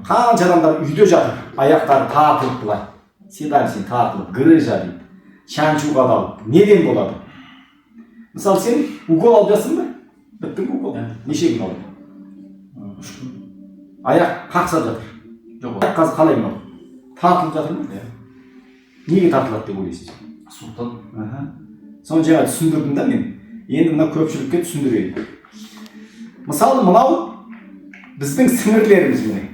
Қанша адамдар үйде жатыр, аяқтары тартылып былай. Седалищен тартылып, грыжа дейді. Шанчуға далып. Неден болады? Мысалы сен укол алып жатсың ба? Біттің укол. Неше күн алды? 3 күн. Аяқ қақсап жатыр. Жоқ. Аяқ қазір қалай мынау? Тартылып жатыр ма? Неге тартылады деп ойлайсыз? Суықтан. Соны жаңа түсіндірдім да мен. Енді мына көпшілікке түсіндірейін. Мысалы мынау біздің сіңірлеріміз міне.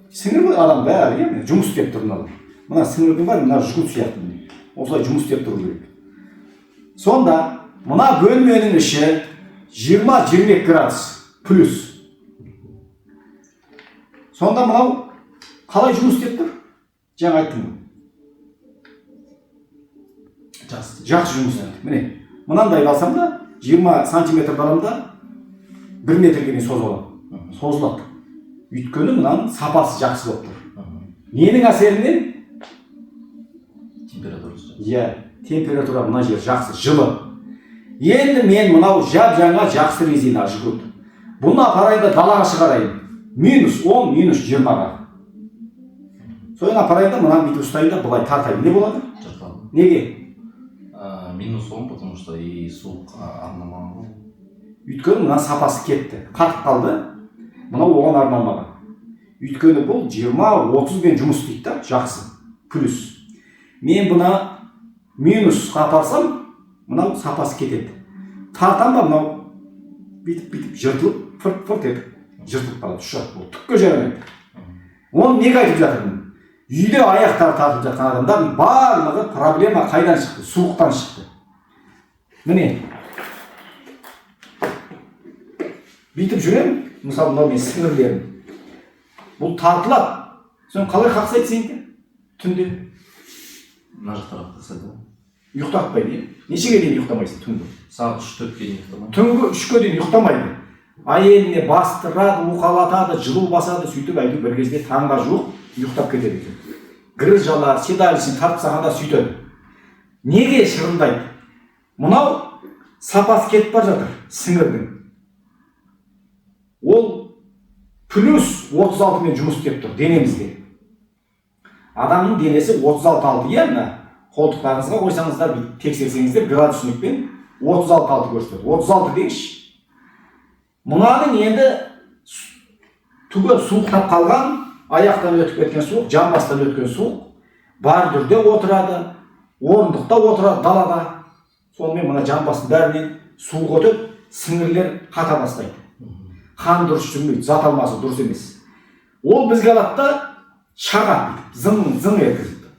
Сіңір ғой адам бәрі, иә, жұмыс істеп тұр мынау. Мына сіңірдің бар, мына жүгіт сияқты міне. Осылай жұмыс істеп тұру керек. Сонда мына бөлменің іші 20-22 градус плюс. Сонда мынау қалай жұмыс істеп тұр? Жаңа айттым ғой. Жақсы жұмыс істейді. Міне, мынандай алсам да 20 сантиметр барамда 1 метрге дейін созылады. Созылады. Өйткені мынаның сапасы жақсы болып тұр. Ненің әсерінен? Температурасы. Иә, температура мына жер жақсы, жылы. Енді мен мынау жап-жаңа жақсы резина жүгірді. Бұны апарайын да далаға шығарайын. -10, -20-ға. Соны апарайын да мынаны бүйтіп ұстайын да былай тартайын. Не болады? Жыртылады. Неге? -10, потому что и суық арналмаған. Өйткені мына сапасы кетті. Қатып қалды. Мынау оған арналмаған. Өйткені бұл 20-30 бен жұмыс істейді да, жақсы. Плюс. Мен бұна минусқа апарсам, мынау сапасы кетеді. Тартам ба мынау бүйтіп жыртылып, фырт етіп жыртылып қалады. Бұл түкке жарамайды. Оны неге айтып жатырмын? Үйде аяқтары тартылып жатқан адамдар барлығы проблема қайдан шықты? Суықтан шықты. Міне. Бүйтіп жүрем, мысалы мынау мен сіңірлерім. Бұл тартылады. Соны қалай қақсайды сенде? Түнде. Мына жақтарға қақсайды. Ұйықтатпайды. Нешеге дейін ұйықтамайсың түнгі? Сағат 3-4-ге дейін ұйықтамайды. Түнгі 3-ге дейін ұйықтамайды. Әйеліне бастырады, уқалатады, жылу басады, сөйтіп әйтеуір бір кезде таңға жуық ұйықтап кетеді екен. Грыжалар, седалищен тартып тастағанда сөйтеді. Неге шырылдайды? Мынау сапасы кетіп бара жатыр, сіңірдің. Ол плюс 36 мен жұмыс істеп тұр денемізде. Адамның денесі 36,6, иә, мына қолтықтарыңызға қойсаңыздар, тексерсеңіздер градусникпен 36,6 көрсетеді. 36 дейінші. Мынаның енді түгел суықтап қалған, аяқтан өтіп кеткен суық, жамбастан өткен суық, бар дүрде отырады, орындықта отырады далада. Сонымен мына жамбастың бәрінен суық өтіп, сіңірлер қата бастайды. Қан дұрыс жүрмейді, зат алмасы дұрыс емес. Ол бізге алады да шағады, зың еткізді.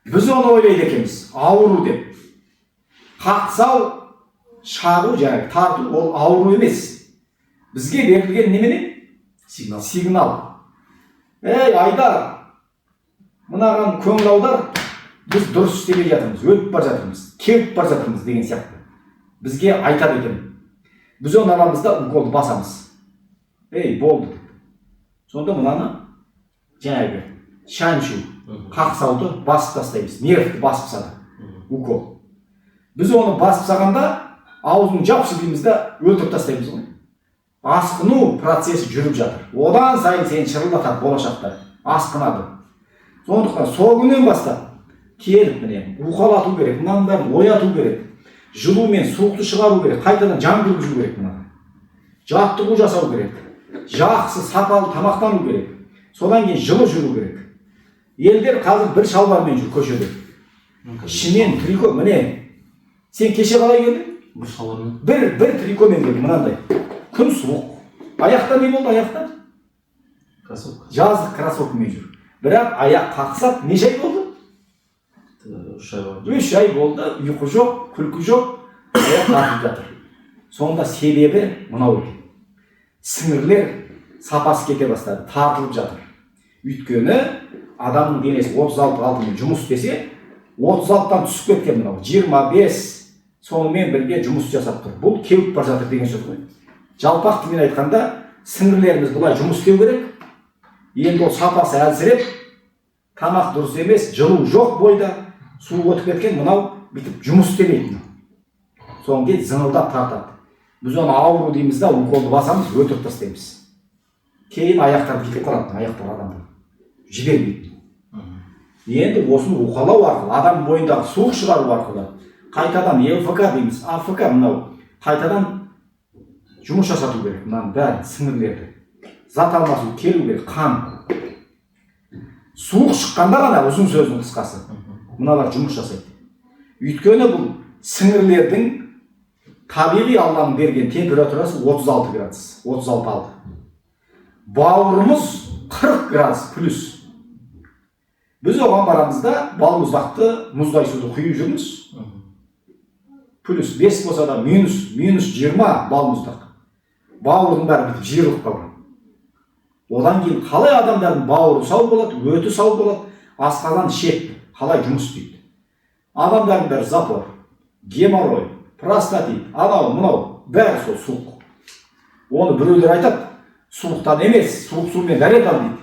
Біз оны ойлайды екенбіз, ауру деп. Қақсау, шағу, жаңағы тарту, ол ауру емес. Бізге берілген немене? Сигнал. Ей, Айдар, мынаған көңіл аудар, біз дұрыс істемей жатырмыз, өтіп бар жатырмыз, келіп бар жатырмыз деген сияқты. Бізге айтады екен. Біз оны аламыз да уколды басамыз. Ей, болды. Сонда мынаны жаңағы шаншу, қақсауды басып тастаймыз, нервті басып тастады, укол. Біз оны басып тастағанда аузын жапшы дейміз да өлтіріп тастаймыз ғой. Асқыну процесі жүріп жатыр. Одан сайын сені шырылдатады болашақта. Асқынады. Сондықтан сол күннен бастап келіп міне уқалату керек, мынаның бәрін ояту керек. Жылу мен суықты шығару керек, қайтадан жан жүргізу керек мынаны. Жаттығу жасау керек. Жақсы сапалы тамақтану керек. Содан кейін жылы жүру керек. Елдер қазір бір шалбармен жүр көшеде. Ішінен трико, міне. Сен кеше қалай келдің? Бір шалбармен. Бір трикомен келдің мынандай. Күн суық. Аяқта не болды аяқта? Кроссовка. Жаздық кроссовкамен жүр. Бірақ аяқ қақсап, неше ай болды? 3 ай болды. 3 ай болды, ұйқы жоқ, күлкі жоқ, аяқ тартып жатыр. Сонда себебі мынау екен. Сіңірлер сапасы кете бастады, тартылып жатыр. Өйткені адамның денесі 36,6 жұмыс істесе, 36-тан түсіп кеткен мынау, 25 сонымен бірге жұмыс жасап тұр. Бұл кеуіп бар жатыр деген сөз ғой. Жалпақ тілмен айтқанда, сіңірлеріміз бұлай жұмыс істеу керек. Енді ол сапасы әлсіреп, тамақ дұрыс емес, жылу жоқ бойда, су өтіп кеткен мынау бүйтіп жұмыс істемейді. Содан кейін зыңылдап тартады. Біз оны ауру дейміз да, уколды басамыз, өтіріп тастаймыз. кейін аяқтары кетіп қалады, аяқтар адамдар жібермейді. Енді осыны уқалау арқылы, адам бойындағы суық шығару арқылы қайтадан ЛФК дейміз, АФК мынау қайтадан жұмыс жасату керек. Мынаның бәрін сіңірлерді зат алмасу келу керек, қан. Суық шыққанда ғана ұзын сөздің қысқасы мыналар жұмыс жасайды. Өйткені бұл сіңірлердің табиғи Алланың берген температурасы 36 градус, 36,6. Бауырымыз 40 градус плюс. Біз оған барамызда балмұздақты мұздай суды құйып жүрміз. Плюс 5 болса да минус 20 балмұздақ. Бауырдың бәрі бітіп жиырылып қалған. Одан кейін қалай адамдардың бауыры сау болады, өті сау болады, асқазан ішек қалай жұмыс істейді. Адамдардың бәрі запор, геморрой, простатит, анау мынау бәрі сол суық. Оны біреулер айтады, суықтан емес, суық сумен дәрет ал дейді.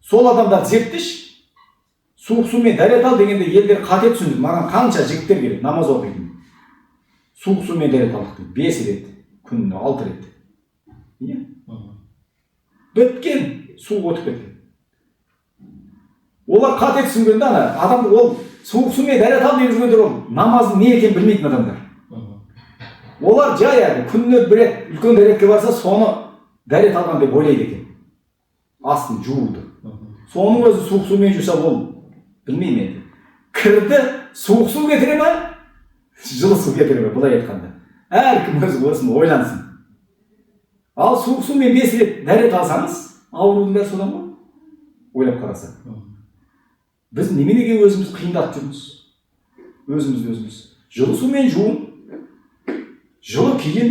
Сол адамдар зерттеші, суық сумен дәрет ал дегенде елдер қате түсінді. Маған қанша жігіттер келеді, намаз оқитын. Суық сумен дәрет алдық дейді, 5 рет, күніне 6 рет. Біткен, суық өтіп кеткен. Олар қате түсінгенде адам ол суық сумен дәрет ал деп жүргендер ол намаздың не екенін білмейтін адамдар. Олар жай күніне бір рет үлкен дәретке барса, соны дәрет алған деп ойлайды екен. Астын жууды. Соның өзі суық сумен жуса ол білмеймін енді. Кірді суық су кетіре ме, жылы су кетіре ме, бұлай айтқанда. Әркім өзі осыны ойлансын. Ал суық сумен 5 рет дәрет алсаңыз, аурудың бәрі содан ғой? Ойлап қараса. Біз неменеге өзіміз қиындатып жүрміз? Өзіміз. Жылы сумен жуын, жылы киін.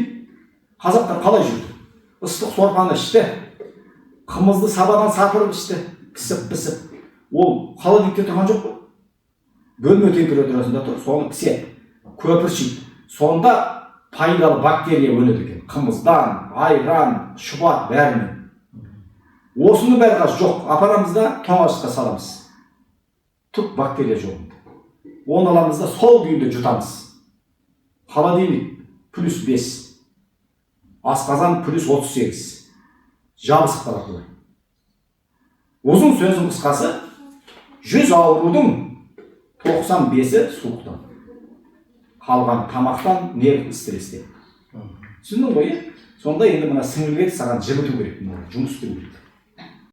Қазақтар қалай жүрді? Ыстық сорпаны ішті, қымызды сабадан сапырып ішті, пісіп. Ол холодильникте тұрған жоқ қой? Бөлме температурасында тұр, соны піседі, көпіршейді. Сонда пайдалы бактерия өледі екен. Қымыздан, айран, шұбат бәрінен. Осының бәрі қаж жоқ. Апарамызда тоңазытқа саламыз. Түк бактерия жоқ. Оны аламызда сол күйінде жұтамыз. Холодильник плюс 5. Асқазан плюс 38. Жабысып қалады бұлай. Ұзын сөздің қысқасы, 100 аурудың 95-і суықтан. Қалған тамақтан, нерв стресстен. Түсіндің ғой? Сонда енді мына сіңірлер саған жібіту керек, жұмыс істеу керек.